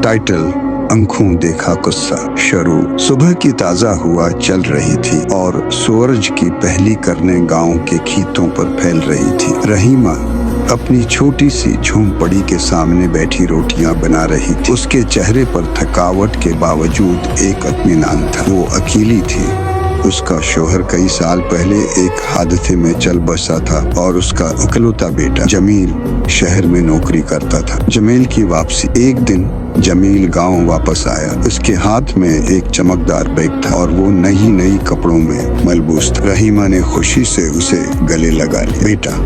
Title आंखों देखा गुस्सा। शुरू सुबह की ताजा हवा चल रही थी और सूरज की पहली किरणें गांव के खेतों पर फैल रही थी। रहीमा अपनी छोटी सी झोंपड़ी के सामने बैठी रोटियां बना रही थी। उसके चेहरे पर थकावट के बावजूद एक इत्मीनान था। वो अकेली थी। उसका शौहर कई साल पहले एक हादसे में चल बसा था और उसका इकलौता बेटा जमील शहर में नौकरी करता था। जमील की वापसी। एक दिन जमील गांव वापस आया। उसके हाथ में एक चमकदार बैग था और वो नई कपड़ों में मलबूस था। रहीमा ने खुशी से उसे गले लगा लिया। बेटा,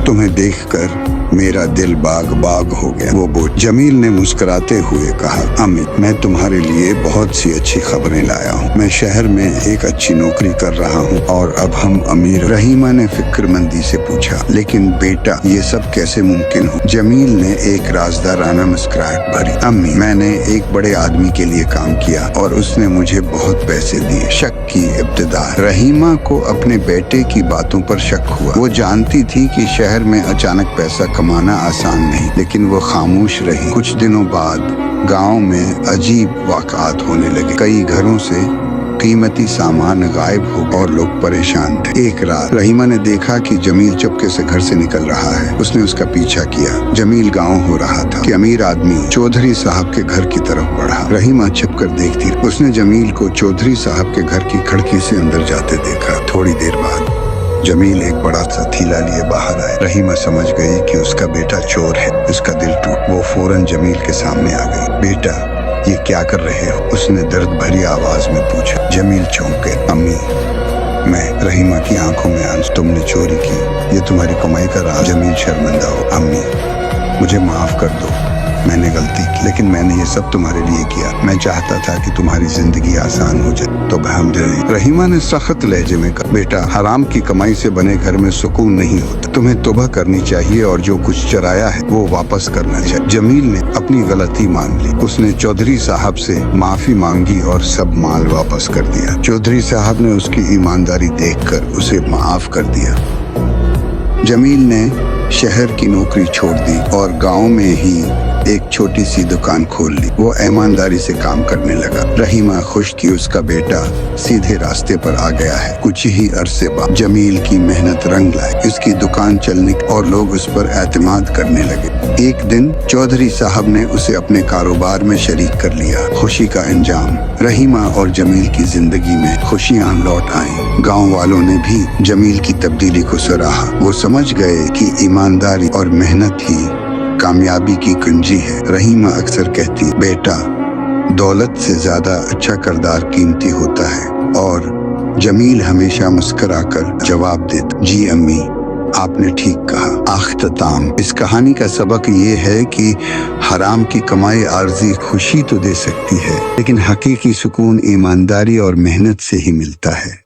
तुम्हें देखकर मेरा दिल बाग हो गया, वो बोल। जमील ने मुस्कुराते हुए कहा, अम्मी, मैं तुम्हारे लिए बहुत सी अच्छी खबरें लाया हूँ। मैं शहर में एक अच्छी नौकरी कर रहा हूँ और अब हम अमीर। रहीमा ने फिक्रमंदी से पूछा, लेकिन बेटा, ये सब कैसे मुमकिन हो? जमील ने एक राजदाराना मुस्कुराहट भरी। अम्मी, मैंने एक बड़े आदमी के लिए काम किया और उसने मुझे बहुत पैसे दिए। शक की इब्तिदा। रहीमा को अपने बेटे की बातों पर शक हुआ। वो जानती थी कि शहर में अचानक पैसा कमाना आसान नहीं, लेकिन वो खामोश रही। कुछ दिनों बाद गांव में अजीब वाक़ात होने लगे। कई घरों से कीमती सामान गायब हो और लोग परेशान थे। एक रात रहीमा ने देखा कि जमील चुपके से घर से निकल रहा है। उसने उसका पीछा किया। जमील गांव हो रहा था कि अमीर आदमी चौधरी साहब के घर की तरफ बढ़ा। रहीमा छिपकर देखती। उसने जमील को चौधरी साहब के घर की खिड़की से अंदर जाते देखा। थोड़ी देर बाद जमील एक बड़ा सा थैला लिए बाहर आया। रहीमा समझ गई कि उसका बेटा चोर है। उसका दिल टूटा। वो फौरन जमील के सामने आ गई। बेटा, ये क्या कर रहे हो? उसने दर्द भरी आवाज में पूछा। जमील चौंक गया। अम्मी, मैं। रहीमा की आंखों में आंसू। तुमने चोरी की? ये तुम्हारी कमाई का राज। जमील शर्मिंदा हो। अम्मी, मुझे माफ कर दो, मैंने गलती की, लेकिन मैंने ये सब तुम्हारे लिए किया। मैं चाहता था कि तुम्हारी जिंदगी आसान हो जाए, तो अल्हम्दुलिल्लाह। रहीमा ने सख्त लहजे में कहा, बेटा, हराम की कमाई से बने घर में सुकून नहीं होता। तुम्हें तौबा करनी चाहिए और जो कुछ चराया है वो वापस करना चाहिए। जमील ने अपनी गलती मान ली। उसने चौधरी साहब से माफी मांगी और सब माल वापस कर दिया। चौधरी साहब ने उसकी ईमानदारी देखकर उसे माफ कर दिया। जमील ने शहर की नौकरी छोड़ दी और गांव में ही एक छोटी सी दुकान खोल ली। वो ईमानदारी से काम करने लगा। रहीमा खुश थी। उसका बेटा सीधे रास्ते पर आ गया है। कुछ ही अरसे बाद जमील की मेहनत रंग लाई। उसकी दुकान चलने और लोग उस पर एतमाद करने लगे। एक दिन चौधरी साहब ने उसे अपने कारोबार में शरीक कर लिया। खुशी का अंजाम। रहीमा और जमील की जिंदगी में खुशियां लौट आईं। गांव वालों ने भी जमील की तब्दीली को सराहा। वो समझ गए कि ईमानदारी और मेहनत ही कामयाबी की कुंजी है। रहीमा अक्सर कहती, बेटा, दौलत से ज्यादा अच्छा किरदार कीमती होता है। और जमील हमेशा मुस्कुराकर जवाब देता, जी अम्मी, आपने ठीक कहा। आख्ताम। इस कहानी का सबक ये है कि हराम की कमाई आर्जी खुशी तो दे सकती है, लेकिन हकीकी सुकून ईमानदारी और मेहनत से ही मिलता है।